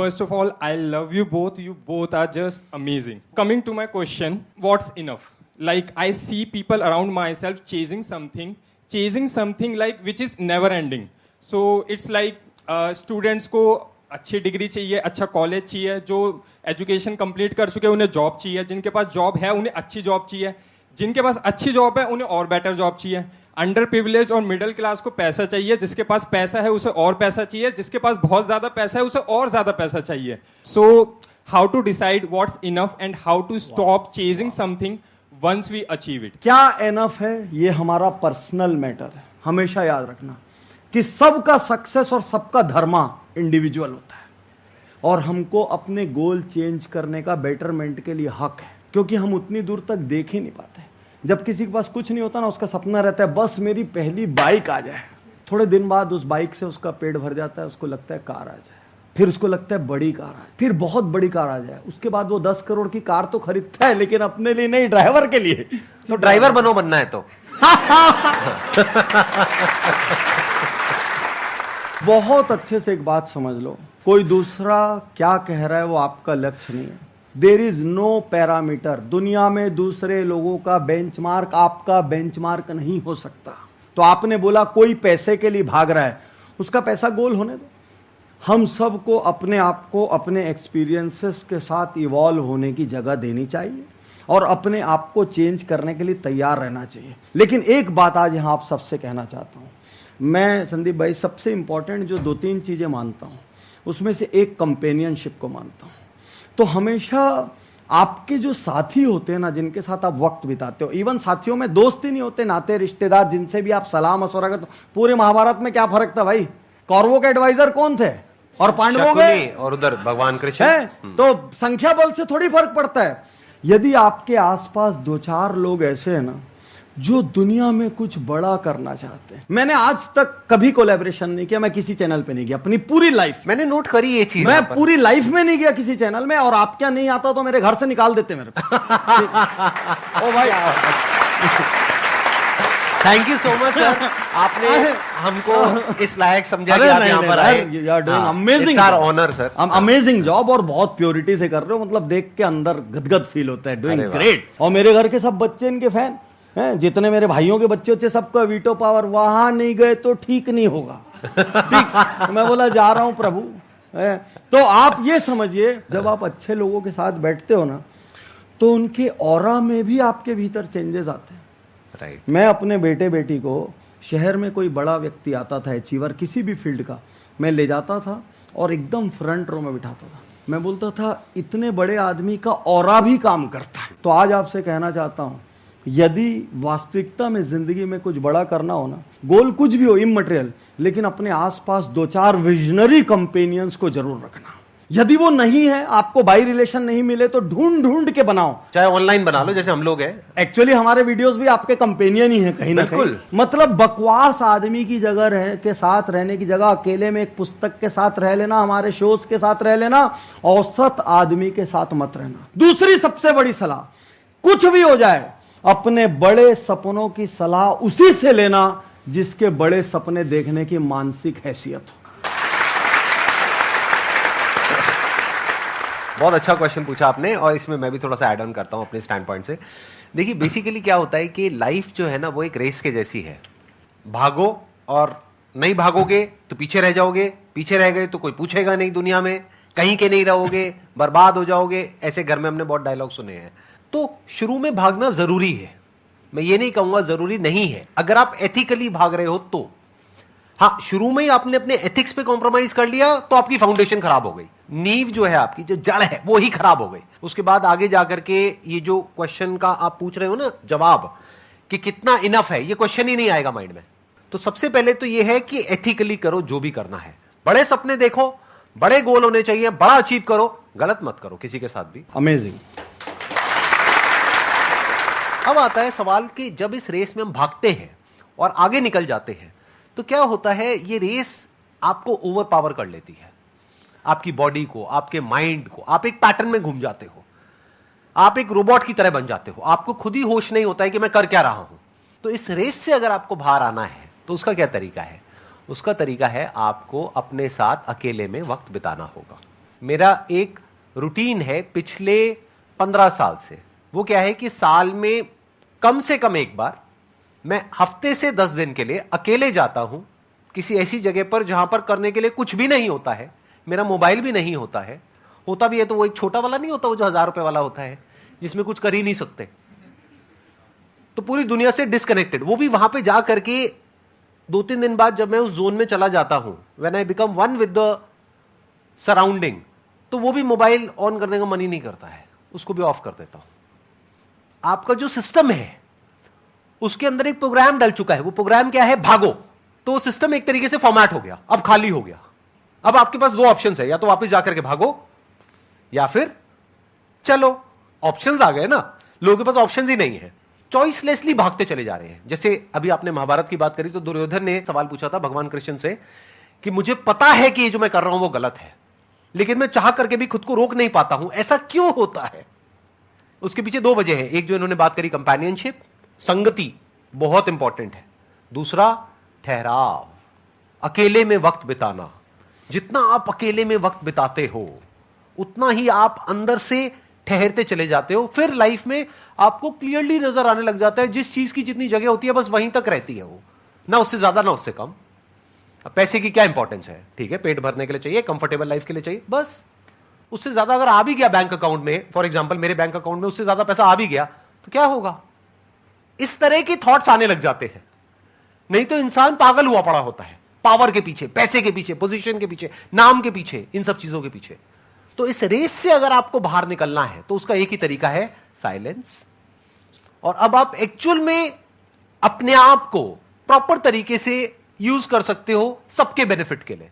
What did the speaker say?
First of all, I love you both. You both are just amazing. Coming to my question, what's enough? Like, I see people around myself chasing something like which is never ending. So it's like students को अच्छी degree चाहिए, अच्छा college चाहिए, जो education complete कर चुके हैं उन्हें जॉब चाहिए, जिनके पास जॉब है उन्हें अच्छी जॉब चाहिए, जिनके पास अच्छी जॉब है उन्हें और बेटर जॉब चाहिए। अंडर प्रिविलेज और मिडिल क्लास को पैसा चाहिए, जिसके पास पैसा है उसे और पैसा चाहिए, जिसके पास बहुत ज्यादा पैसा है उसे और ज्यादा पैसा चाहिए। So how to decide what's enough and how to stop chasing something once we achieve it? क्या इनफ है ये हमारा पर्सनल मैटर है। हमेशा याद रखना कि सबका सक्सेस और सबका धर्मा इंडिविजुअल होता है, और हमको अपने गोल चेंज करने का बेटरमेंट के लिए हक है, क्योंकि हम उतनी दूर तक देख ही नहीं पाते। जब किसी के पास कुछ नहीं होता ना, उसका सपना रहता है बस मेरी पहली बाइक आ जाए। थोड़े दिन बाद उस बाइक से उसका पेट भर जाता है, उसको लगता है कार आ जाए, फिर उसको लगता है बड़ी कार आ जाए, फिर बहुत बड़ी कार आ जाए। उसके बाद वो 10 करोड़ की कार तो खरीदता है, लेकिन अपने लिए नहीं, ड्राइवर के लिए। तो ड्राइवर बनना है तो बहुत अच्छे से एक बात समझ लो, कोई दूसरा क्या कह रहा है वो आपका लक्ष्य नहीं है। There is no parameter. दुनिया में दूसरे लोगों का बेंचमार्क आपका बेंचमार्क नहीं हो सकता। तो आपने बोला कोई पैसे के लिए भाग रहा है, उसका पैसा गोल होने दो। हम सबको अपने आप को अपने एक्सपीरियंसेस के साथ इवॉल्व होने की जगह देनी चाहिए और अपने आप को चेंज करने के लिए तैयार रहना चाहिए। लेकिन एक बात आज यहाँ आप सबसे कहना चाहता हूँ, मैं संदीप भाई सबसे इंपॉर्टेंट जो 2-3 चीजें मानता हूँ, उसमें से एक कंपेनियनशिप को मानता हूँ। तो हमेशा आपके जो साथी होते हैं ना, जिनके साथ आप वक्त बिताते हो, इवन साथियों में दोस्त ही नहीं होते, नाते रिश्तेदार जिनसे भी आप सलाह मशवरा करते हो। पूरे महाभारत में क्या फर्क था भाई? कौरवों के एडवाइजर कौन थे और पांडवों के, और उधर भगवान कृष्ण है। तो संख्या बल से थोड़ी फर्क पड़ता है। यदि आपके आसपास 2-4 लोग ऐसे हैं ना जो दुनिया में कुछ बड़ा करना चाहते हैं। मैंने आज तक कभी कोलैबोरेशन नहीं किया, मैं किसी चैनल पे नहीं गया अपनी पूरी लाइफ। मैंने नोट करी ये चीज, मैं पूरी लाइफ में नहीं गया किसी चैनल में, और आप क्या नहीं आता तो मेरे घर से निकाल देते मेरे को। ओ भाई thank you so much sir, आपने हमको इस लायक समझा कि आप यहाँ पर आए। Amazing honour sir, amazing job, और बहुत प्योरिटी से कर रहे हो, मतलब देख के अंदर गदगद फील होता है। Doing great. और मेरे घर के सब बच्चे इनके फैन हैं, जितने मेरे भाइयों के बच्चे सबका वीटो पावर। वहां नहीं गए तो ठीक नहीं होगा। ठीक, मैं बोला जा रहा हूं प्रभु। तो आप ये समझिए, जब आप अच्छे लोगों के साथ बैठते हो ना, तो उनके ऑरा में भी आपके भीतर चेंजेस आते हैं। राइट। मैं अपने बेटे बेटी को, शहर में कोई बड़ा व्यक्ति आता था, अचीवर किसी भी फील्ड का, मैं ले जाता था और एकदम फ्रंट रो में बिठाता था। मैं बोलता था इतने बड़े आदमी का ऑरा भी काम करता है। तो आज आपसे कहना चाहता हूं, यदि वास्तविकता में जिंदगी में कुछ बड़ा करना हो ना, गोल कुछ भी हो इमटेरियल, लेकिन अपने आसपास 2-4 विजनरी कंपेनियंस को जरूर रखना। यदि वो नहीं है, आपको बाई रिलेशन नहीं मिले, तो ढूंढ ढूंढ के बनाओ, चाहे ऑनलाइन बना लो जैसे हम लोग हैं। एक्चुअली हमारे वीडियोस भी आपके कंपेनियन ही हैं कहीं ना कहीं। मतलब बकवास आदमी की जगह के साथ रहने की जगह अकेले में एक पुस्तक के साथ रह लेना, हमारे शोज के साथ रह लेना, औसत आदमी के साथ मत रहना। दूसरी सबसे बड़ी सलाह, कुछ भी हो जाए, अपने बड़े सपनों की सलाह उसी से लेना जिसके बड़े सपने देखने की मानसिक हैसियत हो। बहुत अच्छा क्वेश्चन पूछा आपने, और इसमें मैं भी थोड़ा सा ऐड ऑन करता हूं अपने स्टैंड पॉइंट से। देखिए बेसिकली क्या होता है कि लाइफ जो है ना, वो एक रेस के जैसी है। भागो, और नहीं भागोगे तो पीछे रह जाओगे, पीछे रह गए तो कोई पूछेगा नहीं दुनिया में, कहीं के नहीं रहोगे, बर्बाद हो जाओगे। ऐसे घर में हमने बहुत डायलॉग सुने हैं। तो शुरू में भागना जरूरी है, मैं ये नहीं कहूंगा जरूरी नहीं है, अगर आप एथिकली भाग रहे हो तो। हाँ, शुरू में ही आपने अपने एथिक्स पे कॉम्प्रोमाइज कर लिया तो आपकी फाउंडेशन खराब हो गई, नींव जो है आपकी, जो जड़ है वो ही खराब हो गई। उसके बाद आगे जाकर के ये जो क्वेश्चन का आप पूछ रहे हो ना जवाब, कि कितना इनफ है, ये क्वेश्चन ही नहीं आएगा माइंड में। तो सबसे पहले तो ये है कि एथिकली करो जो भी करना है, बड़े सपने देखो, बड़े गोल होने चाहिए, बड़ा अचीव करो, गलत मत करो किसी के साथ भी। अमेजिंग। अब आता है सवाल कि जब इस रेस में हम भागते हैं और आगे निकल जाते हैं, तो क्या होता है, ये रेस आपको ओवर पावर कर लेती है, आपकी बॉडी को, आपके माइंड को। आप एक पैटर्न में घूम जाते हो, आप एक रोबोट की तरह बन जाते हो, आपको खुद ही होश नहीं होता है कि मैं कर क्या रहा हूं। तो इस रेस से अगर आपको बाहर आना है तो उसका क्या तरीका है? उसका तरीका है आपको अपने साथ अकेले में वक्त बिताना होगा। मेरा एक रूटीन है पिछले 15 साल से। वो क्या है कि साल में कम से कम एक बार मैं हफ्ते से 10 दिन के लिए अकेले जाता हूं किसी ऐसी जगह पर जहां पर करने के लिए कुछ भी नहीं होता है, मेरा मोबाइल भी नहीं होता है, होता भी है तो वो एक छोटा वाला नहीं होता, वो जो 1000 रुपए वाला होता है जिसमें कुछ कर ही नहीं सकते, तो पूरी दुनिया से डिस्कनेक्टेड। वो भी वहां पे जा करके 2-3 दिन बाद जब मैं उस जोन में चला जाता हूं, when I become one with the surrounding, तो वो भी मोबाइल ऑन करने का मन ही नहीं करता है, उसको भी ऑफ कर देता हूं। आपका जो सिस्टम है उसके अंदर एक प्रोग्राम डल चुका है, वो प्रोग्राम क्या है, भागो। तो वो सिस्टम एक तरीके से फॉर्मेट हो गया, अब खाली हो गया। अब आपके पास 2 ऑप्शंस है, या तो वापस जाकर के भागो या फिर चलो। ऑप्शंस आ गए ना, लोगों के पास ऑप्शंस ही नहीं है, चॉइसलेसली भागते चले जा रहे हैं। जैसे अभी आपने महाभारत की बात करी तो दुर्योधन ने सवाल पूछा था भगवान कृष्ण से कि मुझे पता है कि ये जो मैं कर रहा हूं वो गलत है, लेकिन मैं चाह करके भी खुद को रोक नहीं पाता हूं, ऐसा क्यों होता है? उसके पीछे 2 वजह है। एक जो इन्होंने बात करी कंपेनियनशिप, संगति बहुत इंपॉर्टेंट है। दूसरा ठहराव, अकेले में वक्त बिताना। जितना आप अकेले में वक्त बिताते हो उतना ही आप अंदर से ठहरते चले जाते हो। फिर लाइफ में आपको क्लियरली नजर आने लग जाता है जिस चीज की जितनी जगह होती है बस वहीं तक रहती है वो, ना उससे ज्यादा ना उससे कम। पैसे की क्या इंपॉर्टेंस है, ठीक है, पेट भरने के लिए चाहिए, कंफर्टेबल लाइफ के लिए चाहिए, बस। उससे ज्यादा अगर आ भी गया बैंक अकाउंट में, फॉर एग्जांपल मेरे बैंक अकाउंट में उससे ज्यादा पैसा आ भी गया तो क्या होगा? इस तरह के थॉट्स आने लग जाते हैं। नहीं तो इंसान पागल हुआ पड़ा होता है, पावर के पीछे, पैसे के पीछे, पोजीशन के पीछे, नाम के पीछे, इन सब चीजों के पीछे। तो इस रेस से अगर आपको बाहर निकलना है तो उसका एक ही तरीका है, साइलेंस। और अब आप एक्चुअल में अपने आप को प्रॉपर तरीके से यूज कर सकते हो सबके बेनिफिट के लिए।